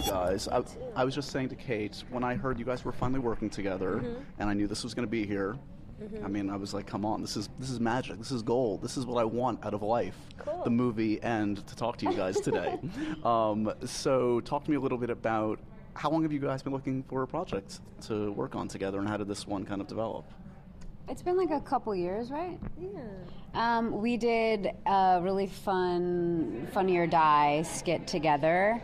guys. I was just saying to Kate, when I heard you guys were finally working together, and I knew this was going to be here, I mean, I was like, come on, this is magic. This is gold. This is what I want out of life. Cool. The movie and to talk to you guys today. So talk to me a little bit about how long have you guys been looking for a project to work on together, and how did this one kind of develop? It's been like a couple years, right? Yeah. We did a really fun Funny or Die skit together.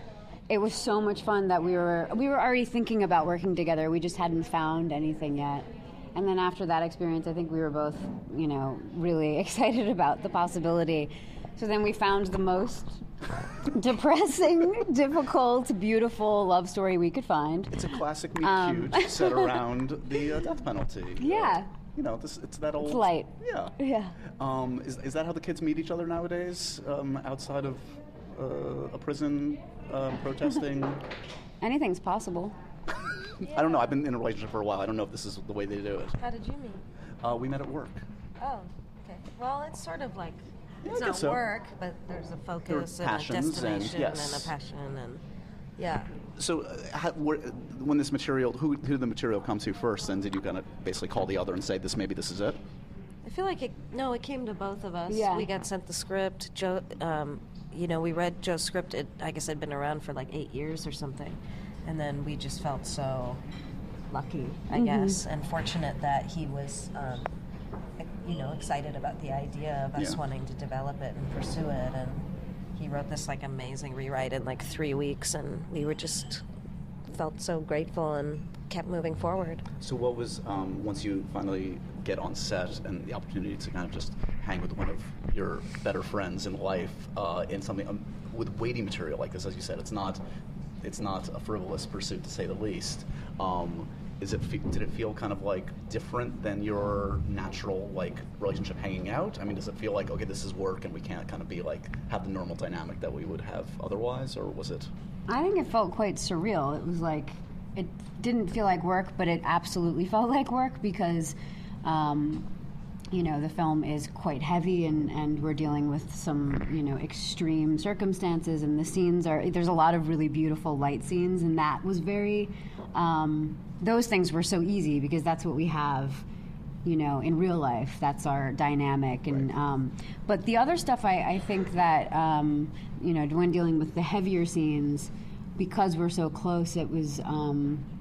It was so much fun that we were already thinking about working together. We just hadn't found anything yet. And then after that experience, I think we were both, really excited about the possibility. So then we found the most depressing, difficult, beautiful love story we could find. It's a classic meet cute set around the death penalty. Yeah. It's that old... It's light. Yeah. Yeah. Is that how the kids meet each other nowadays, outside of a prison protesting? Anything's possible. I don't know. I've been in a relationship for a while. I don't know if this is the way they do it. How did you meet? We met at work. Oh, okay. Well, it's sort of like, Yeah, it's I not guess so. work, but there's a focus and a passions destination and a passion and, yeah. So when this material, who did the material come to first, and did you kind of basically call the other and say, maybe this is it? I feel like it came to both of us. Yeah. We got sent the script. Joe, we read Joe's script. I guess it'd been around for like 8 years or something. And then we just felt so lucky, I guess, and fortunate that he was, excited about the idea of us wanting to develop it and pursue it. And he wrote this like amazing rewrite in like 3 weeks, and we were just felt so grateful and kept moving forward. So what was, once you finally get on set and the opportunity to kind of just hang with one of your better friends in life in something with weighty material like this, as you said, it's not a frivolous pursuit, to say the least. Did it feel kind of like different than your natural like relationship hanging out? I mean, does it feel like, okay, this is work and we can't kind of be like have the normal dynamic that we would have otherwise, or was it? I think it felt quite surreal. It was like, it didn't feel like work, but it absolutely felt like work because, the film is quite heavy and we're dealing with some, extreme circumstances, and the scenes there's a lot of really beautiful light scenes, and that was very, those things were so easy because that's what we have, in real life. That's our dynamic. And, right. But the other stuff, I think that, when dealing with the heavier scenes, because we're so close, it was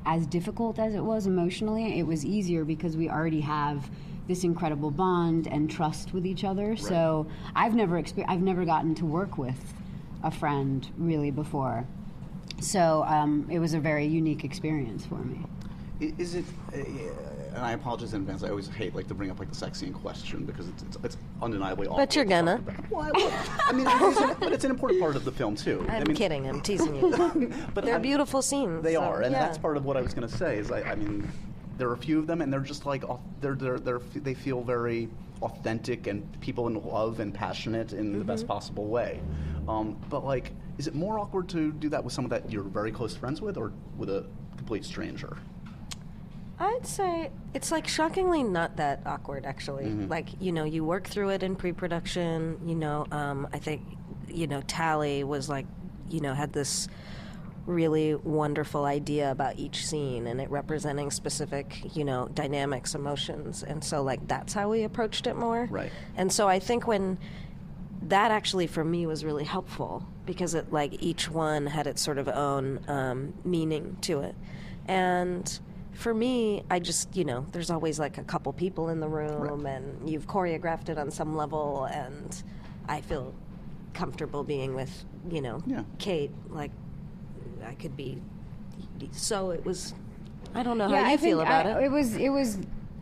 as difficult as it was emotionally. It was easier because we already have this incredible bond and trust with each other. Right. So I've never gotten to work with a friend really before. So it was a very unique experience for me. Is it? And I apologize in advance. I always hate to bring up the sex scene question because it's undeniably awful. But you're gonna. Well, I mean, but it's an important part of the film too. I'm kidding. I'm teasing you. But they're beautiful scenes. They are, and yeah. that's part of what I was going to say. Is I mean, there are a few of them, and they're just like they feel very authentic and people in love and passionate in the best possible way. But is it more awkward to do that with someone that you're very close friends with, or with a complete stranger? I'd say it's shockingly not that awkward, actually. You work through it in pre-production. I think, Tally was had this really wonderful idea about each scene and it representing specific, dynamics, emotions. And so that's how we approached it more. Right. And so I think when that actually for me was really helpful because it each one had its sort of own meaning to it. And for me, I just, there's always a couple people in the room, right. And you've choreographed it on some level, and I feel comfortable being with, Kate. I could be. So it was. I don't know how you feel about it. It was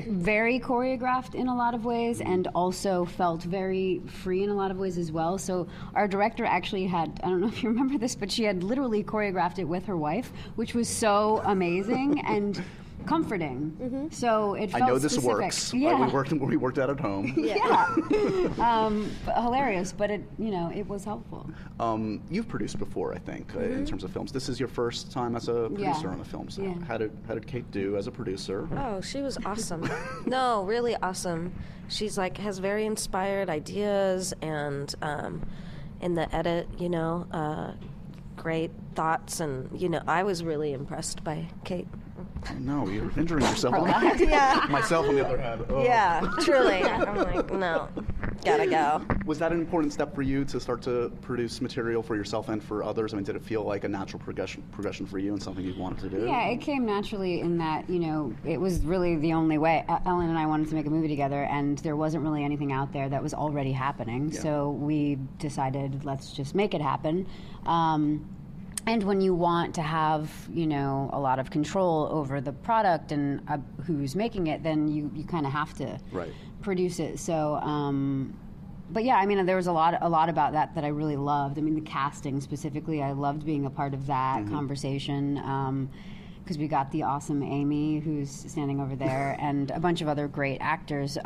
very choreographed in a lot of ways, and also felt very free in a lot of ways as well. So our director actually had, I don't know if you remember this, but she had literally choreographed it with her wife, which was so amazing and comforting. So it felt I know this specific. works. Yeah. We worked out at home. Yeah. Hilarious, but it was helpful. You've produced before, I think, in terms of films. This is your first time as a producer on a film. So how did Kate do as a producer? Oh, she was awesome. No, really awesome. She's has very inspired ideas, and in the edit, great thoughts, and I was really impressed by Kate. No, you're injuring yourself. Yeah. Myself on the other hand. Oh. Yeah, truly. I'm like, no, gotta go. Was that an important step for you to start to produce material for yourself and for others? I mean, did it feel like a natural progression for you and something you wanted to do? Yeah, it came naturally in that, it was really the only way. Ellen and I wanted to make a movie together, and there wasn't really anything out there that was already happening. Yeah. So we decided, let's just make it happen. And when you want to have, a lot of control over the product and who's making it, then you kind of have to produce it. So, but yeah, I mean, there was a lot about that I really loved. I mean, the casting specifically, I loved being a part of that conversation. Because we got the awesome Amy, who's standing over there, and a bunch of other great actors.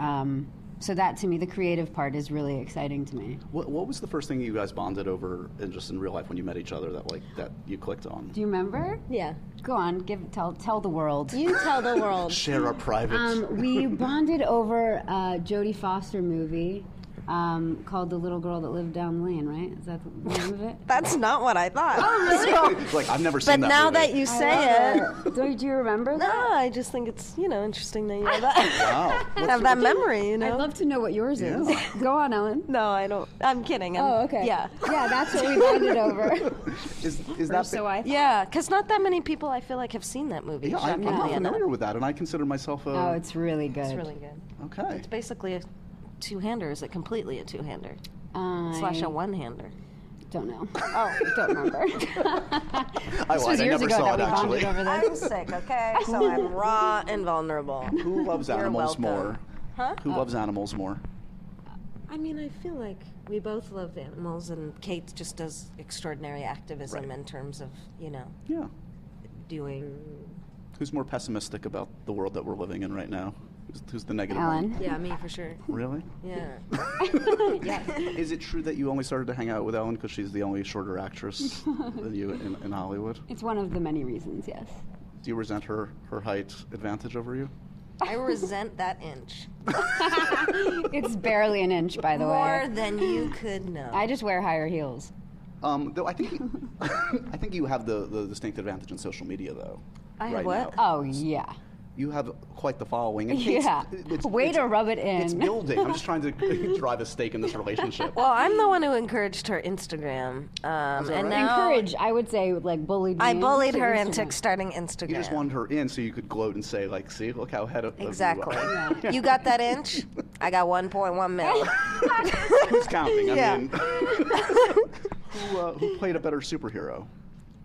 So that, to me, the creative part is really exciting to me. What was the first thing you guys bonded over in real life when you met each other that you clicked on? Do you remember? Yeah. Go on, tell the world. You tell the world. Share our private. We bonded over a Jodie Foster movie called The Little Girl That Lived Down the Lane, right? Is that the name of it? That's not what I thought. Oh, really? Like, I've never seen but that now movie. that you say it. Do you remember that? No, I just think it's, interesting that you have that. Wow. Have that memory, I'd love to know what yours is. Go on, Ellen. No, I don't. I'm kidding. Okay. Yeah. Yeah, that's what we bonded over. Is that So I Yeah, because not that many people, I feel like, have seen that movie. Yeah, I'm not shockingly familiar enough. with that, and I consider myself a... Oh, it's really good. It's really good. Okay. It's basically a two-hander. Is it completely a two-hander? Slash a one-hander? Don't know. Oh, Don't remember. I lied. I never saw it, actually. Over I'm sick, okay? So I'm raw and vulnerable. Who loves You're animals welcome. more? Huh? Who loves animals more? I mean, I feel like we both love animals, and Kate just does extraordinary activism in terms of, Yeah. doing... Who's more pessimistic about the world that we're living in right now? Who's the negative Ellen. one? Yeah, me for sure. Really? Yeah. Yeah. Is it true that you only started to hang out with Ellen because she's the only shorter actress than you in Hollywood? It's one of the many reasons, yes. Do you resent her height advantage over you? I resent that inch. It's barely an inch, by the More way. than you could know. I just wear higher heels. Though I think I think you have the distinct advantage in social media, though. I have right what? now. Oh, yeah. You have quite the following. And Kate's- Yeah. Way to rub it in. It's building. I'm just trying to drive a stake in this relationship. Well, I'm the one who encouraged her Instagram. And right? now Encourage, I would say, bullied me. I bullied her Instagram. into starting Instagram. You just wanted her in so you could gloat and say, see, look how ahead of Exactly. you are. Yeah. You got that inch? I got 1.1 mil. Who's counting? Yeah. I mean, who played a better superhero?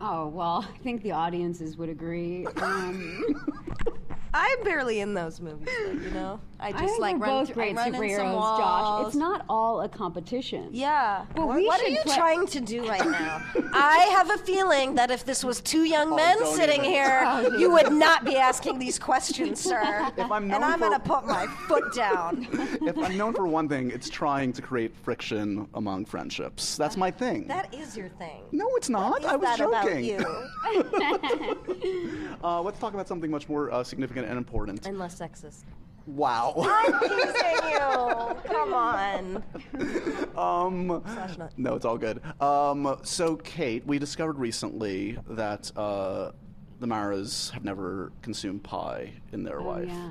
Oh, well, I think the audiences would agree. I'm barely in those movies, though, I I just think we're run both through, great I run in superheroes, some Josh. walls. It's not all a competition. Yeah. Well, we what are should you play- trying to do right now? I have a feeling that if this was two young men don't sitting even. here, you would not be asking these questions, sir. If I'm known and I'm for- going to put my foot down. If I'm known for one thing, it's trying to create friction among friendships. That's my thing. That is your thing. No, it's not. Is I was that joking. about you? Let's talk about something much more significant and important. And less sexist. Wow. I'm teasing you. Come on. Slash not. No, it's all good. So, Kate, we discovered recently that the Maras have never consumed pie in their life. Yeah.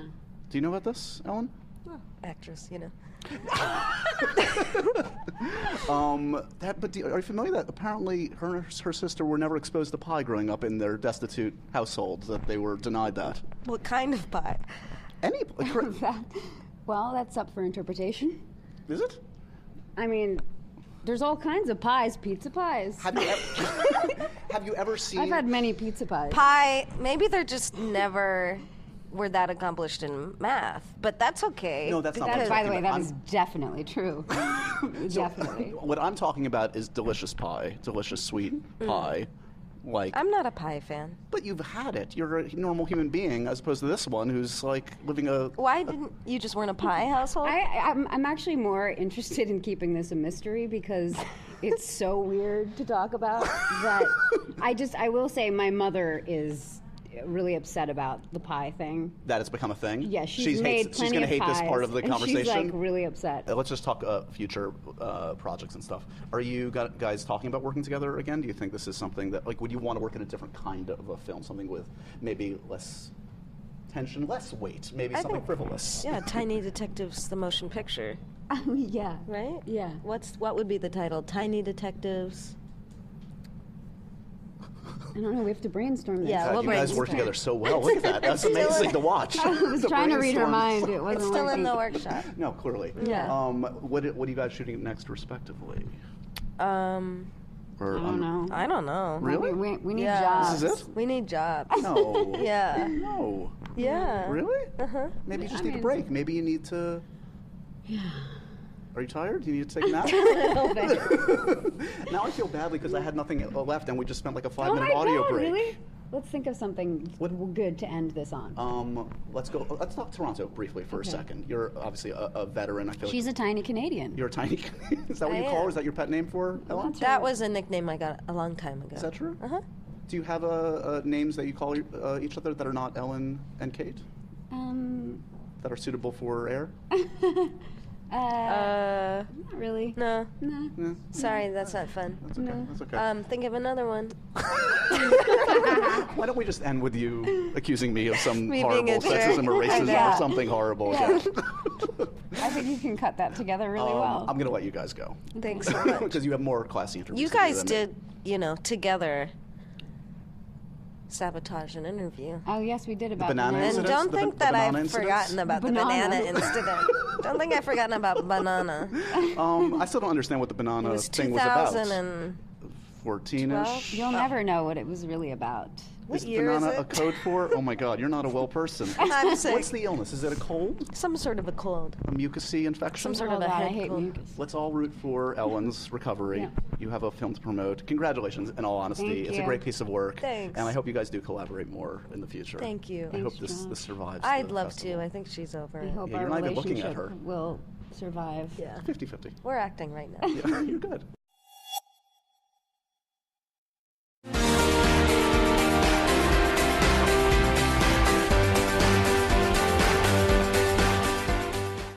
Do you know about this, Ellen? Well, actress, But are you familiar that apparently her and her sister were never exposed to pie growing up in their destitute households, that they were denied that? What kind of pie? Any, Well, that's up for interpretation. is it? I mean, there's all kinds of pies, pizza pies. Have you ever seen? I've had many pizza pies. Pie, maybe they're just never were that accomplished in math, but that's okay. No, that's not what That, I'm by the talking way, that about. is definitely true. Definitely. What I'm talking about is delicious pie, delicious sweet pie. Like, I'm not a pie fan. but you've had it. You're a normal human being, as opposed to this one who's like living a. Why didn't you just weren't a pie household? I'm actually more interested in keeping this a mystery because it's so weird to talk about that I will say my mother is really upset about the pie thing. That it's become a thing? Yeah, she's made she's plenty going of to hate this pies, part of the and conversation. she's like really upset. Let's just talk future projects and stuff. Are you guys talking about working together again? Do you think this is something that, like, would you want to work in a different kind of a film, something with maybe less tension, less weight, maybe something frivolous? Yeah, Tiny Detectives, the motion picture, Yeah. right? Yeah. What would be the title? Tiny Detectives. I don't know. We have to brainstorm this. Yeah, God, we'll you guys work brainstorm. together so well. Look at that. That's amazing to watch. I was trying to read her mind. It wasn't It's still working. in the workshop. No, clearly. Yeah. What are you guys shooting next, respectively? Or, I don't know. I don't know. Really? We need Yeah. jobs. This is it? We need jobs. No. Yeah. No. Yeah. Really? Uh-huh. Maybe you just I need a mean- break. Maybe you need to. Yeah. Are you tired? Do you need to take a nap? Now I feel badly because I had nothing left and we just spent like a 5-minute audio God, break. Really? Let's think of something good to end this on. Let's talk Toronto briefly for a second. You're obviously a veteran. I feel She's a tiny Canadian. you're a tiny. Is that what I you call her? am. Is that your pet name for Ellen? That's That right. was a nickname I got a long time ago. Is that true? Uh-huh. Do you have names that you call each other that are not Ellen and Kate? That are suitable for air? Not really. No. No. Yeah. Sorry, that's not fun. That's okay. That's okay. Think of another one. Why don't we just end with you accusing me of some Me horrible being a jerk. sexism or racism Yeah. or something horrible Yeah. again? I think you can cut that together really well. I'm going to let you guys go. Thanks so much. Because you have more classy interviews. You to do guys than me. did, together sabotage an interview. Oh yes, we did about banana banana. And incidents? don't The think the that banana I've incidents? forgotten about the Banana. banana incident. Don't think I've forgotten about banana. I still don't understand what the It banana was thing was about. 2012. 14-ish? You'll never know what it was really about. What Is year is banana a it? code for? Oh my God, you're not a well person. I'm sick. What's the illness? Is it a cold? Some sort of a cold. A mucousy infection? Some sort Oh of a God, I head hate cold. mucus. Let's all root for Ellen's recovery. Yeah. You have a film to promote. Congratulations, in all honesty. Thank It's a you. great piece of work. Thanks. And I hope you guys do collaborate more in the future. Thank you. I hope Thanks, this Josh. survives. I'd the love festival. to. I think she's over. I hope Yeah, our you're not even looking at relationship her. will survive. Yeah. 50-50. We're acting right now. Yeah, you're good.